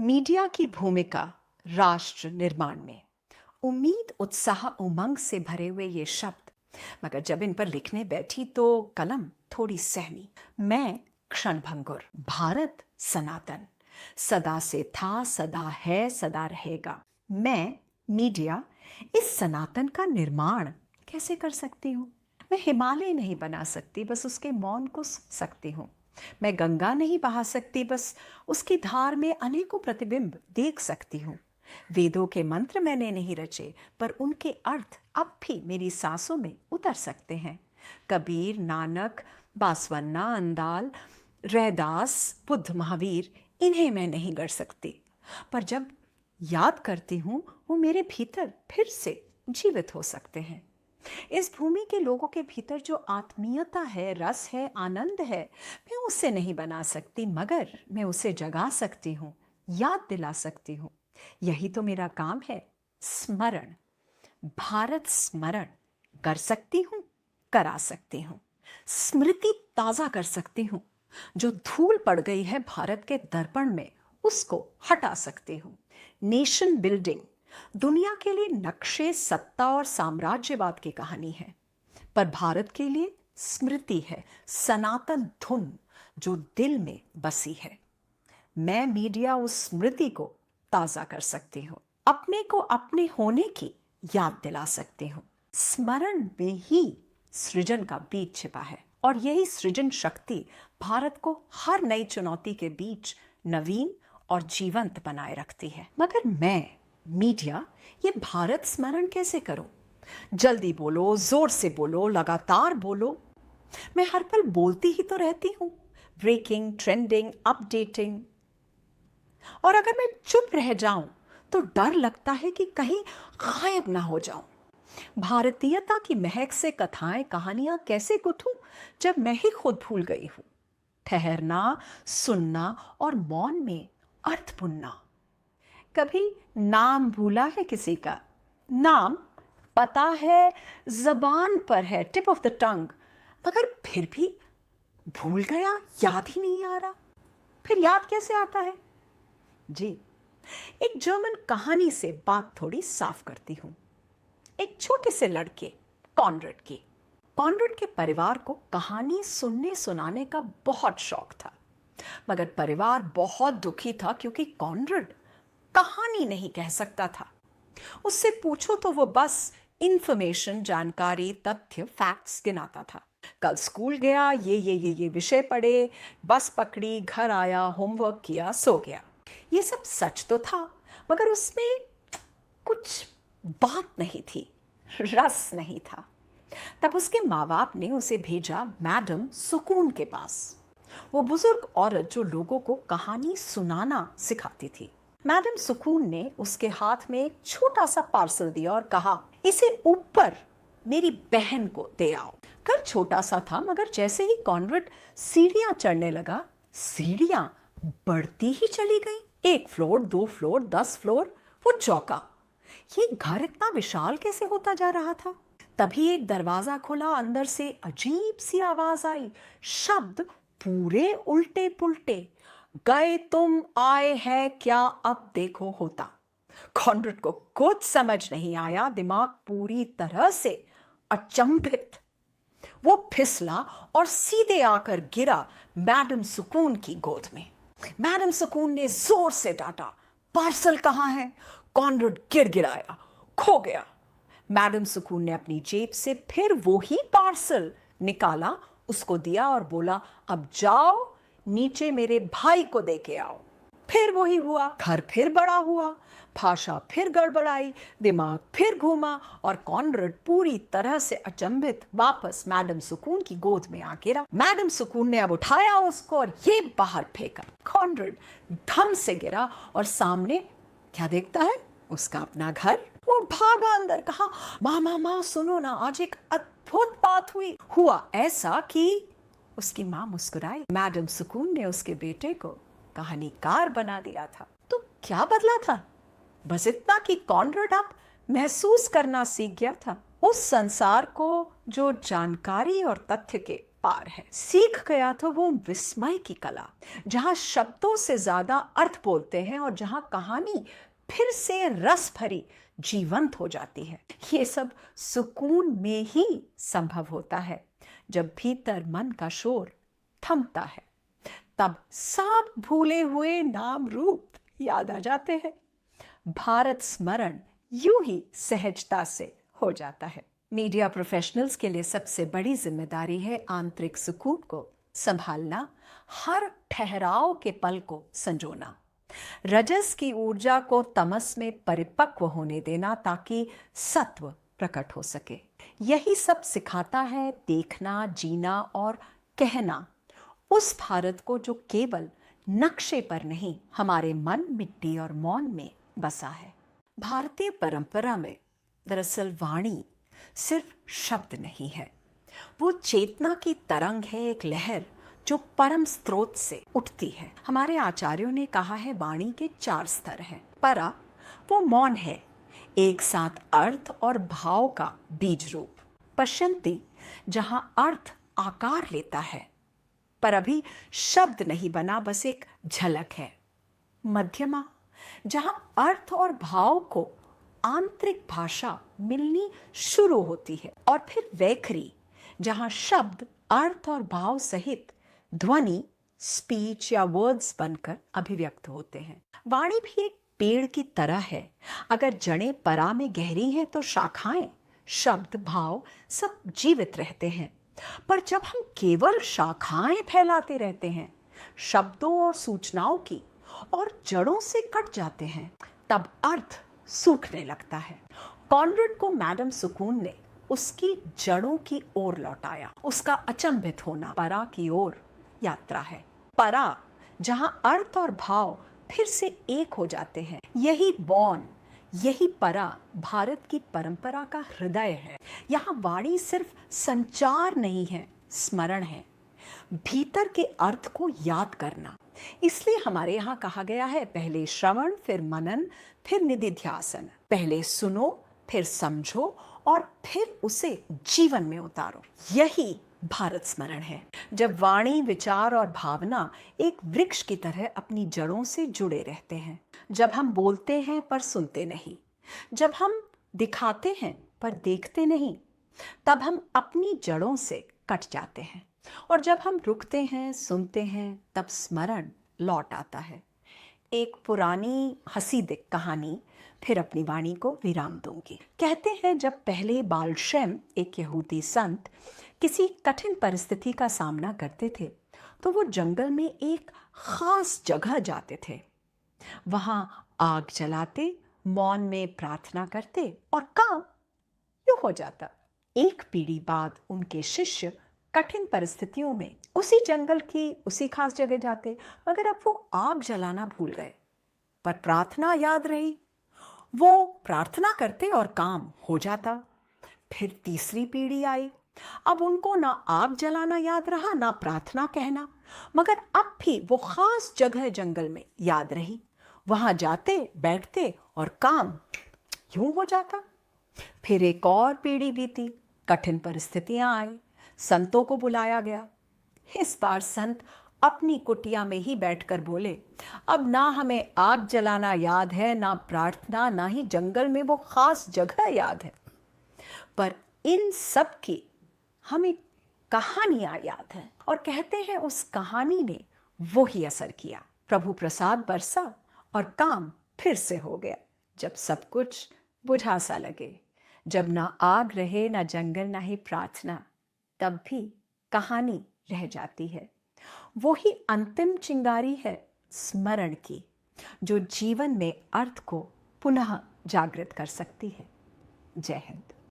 Media की भूमिका राष्ट्र निर्माण में। उम्मीद, उत्साह, उमंग से भरे हुए ये शब्द, मगर जब इन पर लिखने बैठी तो कलम थोड़ी सहमी। मैं क्षणभंगुर। भारत सनातन, सदा से था, सदा है, सदा रहेगा। मैं मीडिया, इस सनातन का निर्माण कैसे कर सकती हूँ? मैं हिमालय नहीं बना सकती, बस उसके मौन को सुन सकती हूँ। मैं गंगा नहीं बहा सकती, बस उसकी धार में अनेकों प्रतिबिंब देख सकती हूँ। वेदों के मंत्र मैंने नहीं रचे, पर उनके अर्थ अब भी मेरी सांसों में उतर सकते हैं। कबीर, नानक, बासवन्ना, अंदाल, रैदास, बुद्ध, महावीर, इन्हें मैं नहीं गढ़ सकती, पर जब याद करती हूँ वो मेरे भीतर फिर से जीवित हो सकते हैं। इस भूमि के लोगों के भीतर जो आत्मीयता है, रस है, आनंद है, मैं उसे नहीं बना सकती, मगर मैं उसे जगा सकती हूँ, याद दिला सकती हूँ। यही तो मेरा काम है, स्मरण। भारत स्मरण कर सकती हूँ, करा सकती हूँ। स्मृति ताजा कर सकती हूँ। जो धूल पड़ गई है भारत के दर्पण में, उसको हटा सकती हूँ। नेशन बिल्डिंग दुनिया के लिए नक्शे, सत्ता और साम्राज्यवाद की कहानी है, पर भारत के लिए स्मृति है, सनातन धुन जो दिल में बसी है। मैं मीडिया उस स्मृति को ताजा कर सकती हूँ, अपने को अपने होने की याद दिला सकती हूँ। स्मरण में ही सृजन का बीज छिपा है, और यही सृजन शक्ति भारत को हर नई चुनौती के बीच नवीन और जीवंत बनाए रखती है। मगर मैं मीडिया ये भारत स्मरण कैसे करूं? जल्दी बोलो, जोर से बोलो, लगातार बोलो। मैं हर पल बोलती ही तो रहती हूं, ब्रेकिंग, ट्रेंडिंग, अपडेटिंग। और अगर मैं चुप रह जाऊं तो डर लगता है कि कहीं गायब ना हो जाऊं। भारतीयता की महक से कथाएं, कहानियां कैसे गुथूं जब मैं ही खुद भूल गई हूं? ठहरना, सुनना और मौन में अर्थ बुनना। कभी नाम भूला है किसी का? नाम पता है, जबान पर है, टिप ऑफ द टंग, मगर फिर भी भूल गया, याद ही नहीं आ रहा। फिर याद कैसे आता है? जी, एक जर्मन कहानी से बात थोड़ी साफ करती हूं। एक छोटे से लड़के कॉनरेड की। कॉनरेड के परिवार को कहानी सुनने सुनाने का बहुत शौक था, मगर परिवार बहुत दुखी था क्योंकि कॉनरेड कहानी नहीं कह सकता था। उससे पूछो तो वो बस इंफॉर्मेशन, जानकारी, तथ्य, फैक्ट्स गिनाता था। कल स्कूल गया, ये विषय पढ़े, बस पकड़ी, घर आया, होमवर्क किया, सो गया। ये सब सच तो था, मगर उसमें कुछ बात नहीं थी, रस नहीं था। तब उसके माँ बाप ने उसे भेजा मैडम सुकून के पास। वो बुजुर्ग औरत जो लोगों को कहानी सुनाना सिखाती थी। मैडम सुकून ने उसके हाथ में एक छोटा सा पार्सल दिया और कहा, इसे ऊपर मेरी बहन को दे आओ। घर छोटा सा था, मगर जैसे ही कॉनरेड सीढ़ियां चढ़ने लगा, सीढ़ियां बढ़ती ही चली गई। 1 फ्लोर, 2 फ्लोर, 10 फ्लोर। वो चौंका, ये घर इतना विशाल कैसे होता जा रहा था? तभी एक दरवाजा खुला, अंदर से अजीब सी आवाज आई, शब्द पूरे उल्टे पुल्टे, गए तुम, आए हैं क्या, अब देखो होता। कॉनरेड को कुछ समझ नहीं आया, दिमाग पूरी तरह से अचंभित। वो फिसला और सीधे आकर गिरा मैडम सुकून की गोद में। मैडम सुकून ने जोर से डांटा, पार्सल कहाँ है? कॉनरेड गिड़गिड़ाया, खो गया। मैडम सुकून ने अपनी जेब से फिर वो ही पार्सल निकाला, उसको दिया और बोला, अब जाओ नीचे मेरे भाई को दे के आओ। फिर वही हुआ, घर फिर बड़ा हुआ, भाषा फिर गड़बड़ाई, दिमाग फिर घूमा, और कॉनरेड पूरी तरह से अचंभित वापस मैडम सुकून की गोद में आ गिरा। मैडम सुकून ने अब उठाया उसको और ये बाहर फेंका। कॉनरेड धम से गिरा और सामने क्या देखता है? उसका अपना घर। वो भागा अंदर, कहा, माँ माँ माँ सुनो ना, आज एक अद्भुत बात हुई। हुआ ऐसा कि उसकी माँ मुस्कुराई। मैडम सुकून ने उसके बेटे को कहानीकार बना दिया था। तो क्या बदला था? बस इतना कि कॉनरेड अब महसूस करना सीख गया था, उस संसार को जो जानकारी और तथ्य के पार है। सीख गया तो वो विस्मय की कला, जहां शब्दों से ज्यादा अर्थ बोलते हैं और जहां कहानी फिर से रस भरी जीवंत हो जाती है। ये सब सुकून में ही संभव होता है, जब भीतर मन का शोर थमता है। तब सब भूले हुए नाम रूप याद आ जाते हैं। भारत स्मरण यूं ही सहजता से हो जाता है। मीडिया प्रोफेशनल्स के लिए सबसे बड़ी जिम्मेदारी है आंतरिक सुकून को संभालना, हर ठहराव के पल को संजोना, रजस की ऊर्जा को तमस में परिपक्व होने देना, ताकि सत्व प्रकट हो सके। यही सब सिखाता है देखना, जीना और कहना उस भारत को जो केवल नक्शे पर नहीं, हमारे मन, मिट्टी और मौन में बसा है। भारतीय परंपरा में दरअसल वाणी सिर्फ शब्द नहीं है, वो चेतना की तरंग है, एक लहर जो परम स्रोत से उठती है। हमारे आचार्यों ने कहा है वाणी के 4 स्तर हैं। परा वो मौन है, एक साथ अर्थ और भाव का बीज रूप। पश्यंती जहां अर्थ आकार लेता है पर अभी शब्द नहीं बना, बस एक झलक है। मध्यमा जहां अर्थ और भाव को आंतरिक भाषा मिलनी शुरू होती है। और फिर वैखरी जहां शब्द अर्थ और भाव सहित ध्वनि, स्पीच या वर्ड्स बनकर अभिव्यक्त होते हैं। वाणी भी एक पेड़ की तरह है, अगर जड़ें परा में गहरी हैं तो शाखाएं, शब्द, भाव सब जीवित रहते हैं। पर जब हम केवल शाखाएं फैलाते रहते हैं, शब्दों और सूचनाओं की, और जड़ों से कट जाते हैं, तब अर्थ सूखने लगता है। कॉनरेड को मैडम सुकून ने उसकी जड़ों की ओर लौटाया। उसका अचंभित होना परा की ओर यात्रा है। परा जहां अर्थ और भाव फिर से एक हो जाते हैं। यही बौन, यही परा भारत की परंपरा का हृदय है। यहाँ वाणी सिर्फ संचार नहीं है, स्मरण है, भीतर के अर्थ को याद करना। इसलिए हमारे यहाँ कहा गया है, पहले श्रवण, फिर मनन, फिर निधिध्यासन। पहले सुनो, फिर समझो और फिर उसे जीवन में उतारो। यही भारत स्मरण है, जब वाणी, विचार और भावना एक वृक्ष की तरह अपनी जड़ों से जुड़े रहते हैं। जब हम बोलते हैं पर सुनते नहीं, जब हम दिखाते हैं पर देखते नहीं, तब हम अपनी जड़ों से कट जाते हैं। और जब हम रुकते हैं, सुनते हैं, तब स्मरण लौट आता है। एक पुरानी हसीदिक कहानी फिर अपनी वाणी को विराम दूंगी। कहते हैं, जब पहले बालशेम, एक यहूदी संत, किसी कठिन परिस्थिति का सामना करते थे तो वो जंगल में एक खास जगह जाते थे। वहां आग जलाते, मौन में प्रार्थना करते और काम यूं हो जाता। एक पीढ़ी बाद उनके शिष्य कठिन परिस्थितियों में उसी जंगल की उसी खास जगह जाते, मगर अब वो आग जलाना भूल गए, पर प्रार्थना याद रही। वो प्रार्थना करते और काम हो जाता। फिर तीसरी पीढ़ी आई, अब उनको ना आग जलाना याद रहा, ना प्रार्थना कहना, मगर अब भी वो खास जगह जंगल में याद रही। वहां जाते, बैठते और काम यूं हो जाता। फिर एक और पीढ़ी बीती, कठिन परिस्थितियां आई, संतों को बुलाया गया। इस बार संत अपनी कुटिया में ही बैठकर बोले, अब ना हमें आग जलाना याद है, ना प्रार्थना, ना ही जंगल में वो खास जगह याद है, पर इन सब की हमें कहानियां याद हैं। और कहते हैं उस कहानी ने वो ही असर किया। प्रभु प्रसाद बरसा और काम फिर से हो गया। जब सब कुछ बुझा सा लगे, जब ना आग रहे, ना जंगल, ना ही प्रार्थना, तब भी कहानी रह जाती है। वो ही अंतिम चिंगारी है स्मरण की, जो जीवन में अर्थ को पुनः जागृत कर सकती है। जय हिंद।